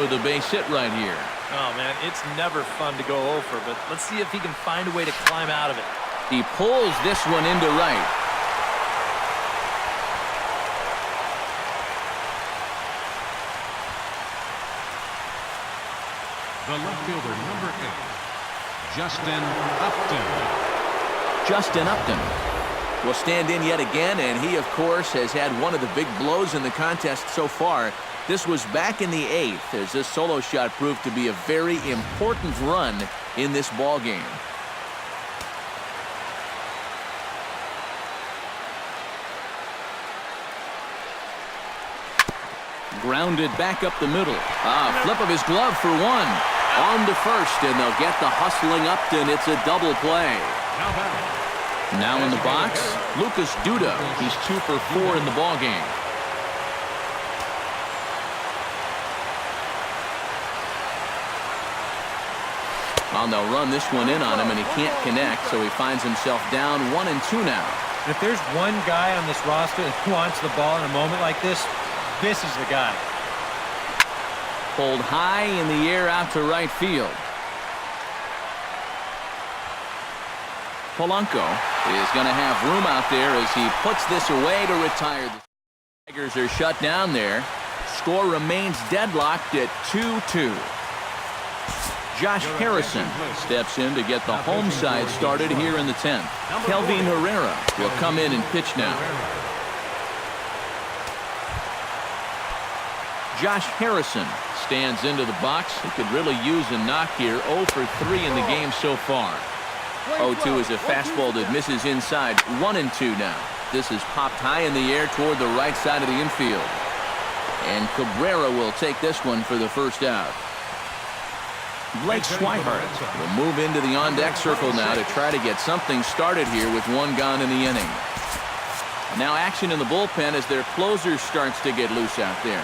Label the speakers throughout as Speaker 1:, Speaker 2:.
Speaker 1: with a base hit right here.
Speaker 2: Oh, man, it's never fun to go over, but let's see if he can find a way to climb out of it.
Speaker 1: He pulls this one into right.
Speaker 3: The left fielder, number 8, Justin Upton.
Speaker 1: Justin Upton will stand in yet again, and he, of course, has had one of the big blows in the contest so far. This was back in the 8th, as this solo shot proved to be a very important run in this ball game. Grounded back up the middle. Flip of his glove for one. On to first, and they'll get the hustling Upton. It's a double play. Now in the box, Lucas Duda. He's 2 for 4 in the ball game. Well, they'll run this one in on him, and he can't connect, so he finds himself down 1-2 now.
Speaker 2: If there's one guy on this roster that wants the ball in a moment like this, this is the guy.
Speaker 1: Pulled high in the air out to right field. Polanco is going to have room out there as he puts this away to retire. The Tigers are shut down there. Score remains deadlocked at 2-2. Josh Harrison steps in to get the home side started here in the 10th. Kelvin Herrera will come in and pitch now. Josh Harrison stands into the box. He could really use a knock here. 0 for 3 in the game so far. 0-2 is a fastball that misses inside. 1-2 now. This is popped high in the air toward the right side of the infield. And Cabrera will take this one for the first out. Blake Swihart will move into the on-deck circle now to try to get something started here with one gone in the inning. Now action in the bullpen as their closer starts to get loose out there.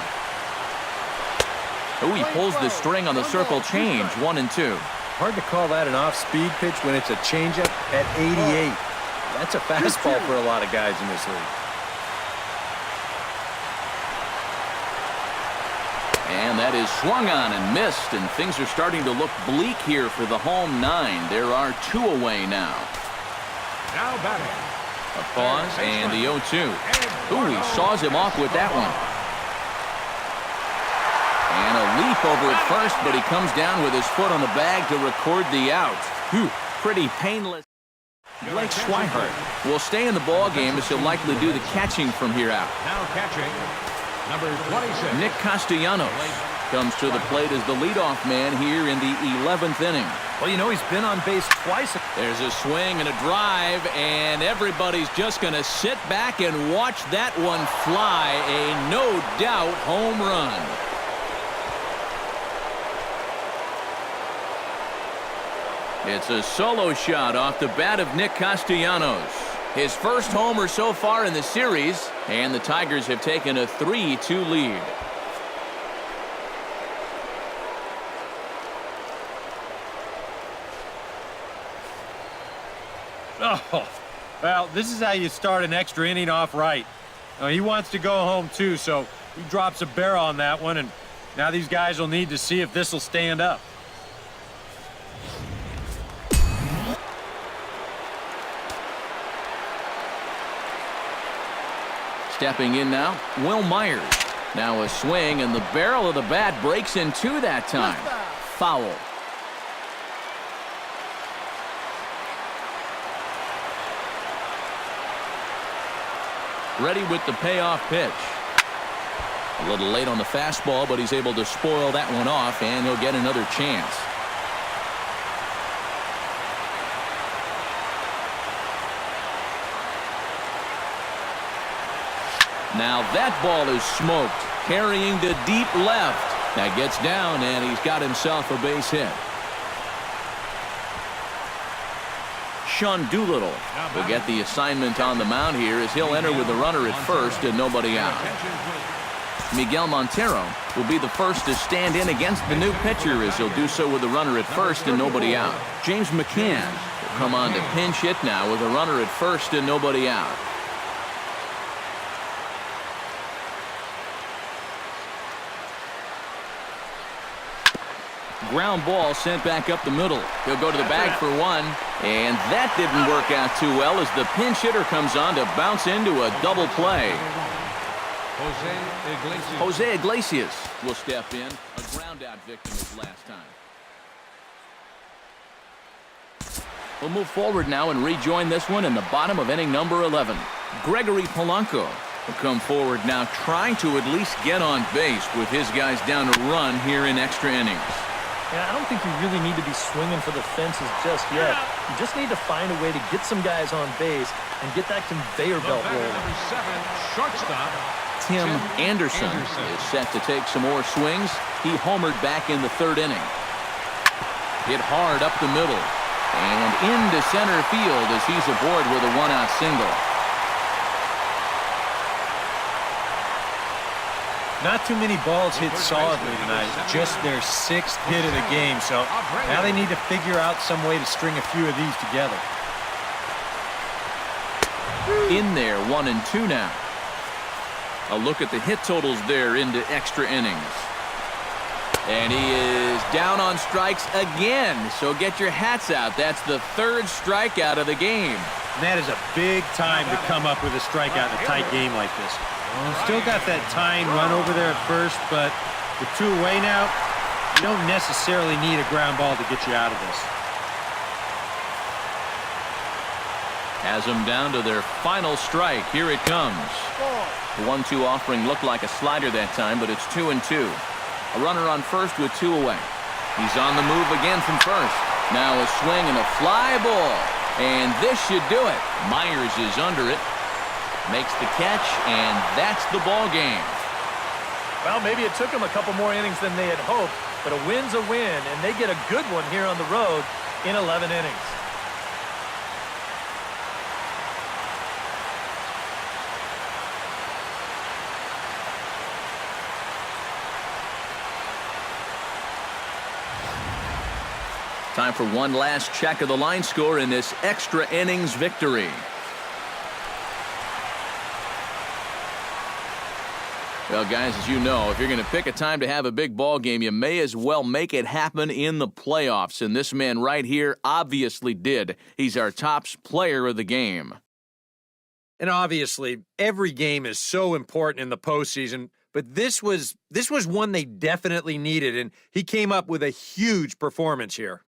Speaker 1: Oh, he pulls the string on the circle change. 1-2.
Speaker 2: Hard to call that an off-speed pitch when it's a changeup at 88. That's a fastball for a lot of guys in this league.
Speaker 1: And that is swung on and missed, and things are starting to look bleak here for the home 9. There are 2 away now.
Speaker 3: Now batting.
Speaker 1: A pause and the 0-2. Ooh, he saws him off with that one. And a leap over at first, but he comes down with his foot on the bag to record the out. Whew, pretty painless. Blake Swihart will stay in the ball game as he'll likely do the catching from here out.
Speaker 3: Now catching, number 26.
Speaker 1: Nick Castellanos comes to the plate as the leadoff man here in the 11th inning.
Speaker 2: Well, you know, he's been on base twice.
Speaker 1: There's a swing and a drive, and everybody's just going to sit back and watch that one fly. A no-doubt home run. It's a solo shot off the bat of Nick Castellanos. His first homer so far in the series, and the Tigers have taken a 3-2 lead.
Speaker 2: Oh, well, this is how you start an extra inning off right. Now, he wants to go home too, so he drops a barrel on that one, and now these guys will need to see if this will stand up.
Speaker 1: Stepping in now, Will Myers. Now a swing, and the barrel of the bat breaks in two that time. Foul. Ready with the payoff pitch. A little late on the fastball, but he's able to spoil that one off, and he'll get another chance. Now that ball is smoked, carrying to deep left. That gets down, and he's got himself a base hit. Sean Doolittle will get the assignment on the mound here as he'll enter with a runner at first and nobody out. Miguel Montero will be the first to stand in against the new pitcher as he'll do so with a runner at first and nobody out. James McCann will come on to pinch hit now with a runner at first and nobody out. Ground ball sent back up the middle. He'll go to the bag for one, and that didn't work out too well as the pinch hitter comes on to bounce into a double play. Jose Iglesias will step in, a ground-out victim his last time. We'll move forward now and rejoin this one in the bottom of inning number 11. Gregory Polanco will come forward now, trying to at least get on base with his guys down a run here in extra innings.
Speaker 4: Yeah, I don't think you really need to be swinging for the fences just yet. You just need to find a way to get some guys on base and get that conveyor belt rolling.
Speaker 3: Number 7, shortstop.
Speaker 1: Tim Anderson is set to take some more swings. He homered back in the third inning. Hit hard up the middle and into center field as he's aboard with a one-out single.
Speaker 2: Not too many balls hit solidly tonight, just their 6th hit of the game, so now they need to figure out some way to string a few of these together.
Speaker 1: In there, 1-2 now. A look at the hit totals there into extra innings. And he is down on strikes again, so get your hats out. That's the 3rd strikeout of the game.
Speaker 2: And that is a big time to come up with a strikeout in a tight game like this. You've still got that tying run over there at first, but with 2 away now, you don't necessarily need a ground ball to get you out of this.
Speaker 1: Has them down to their final strike. Here it comes. The 1-2 offering looked like a slider that time, but it's 2-2. A runner on first with 2 away. He's on the move again from first. Now a swing and a fly ball. And this should do it. Myers is under it. Makes the catch, and that's the ball game.
Speaker 4: Well, maybe it took them a couple more innings than they had hoped, but a win's a win, and they get a good one here on the road in 11 innings.
Speaker 1: Time for one last check of the line score in this extra innings victory. Well, guys, as you know, if you're going to pick a time to have a big ball game, you may as well make it happen in the playoffs. And this man right here obviously did. He's our top player of the game.
Speaker 2: And obviously, every game is so important in the postseason, but this was one they definitely needed, and he came up with a huge performance here.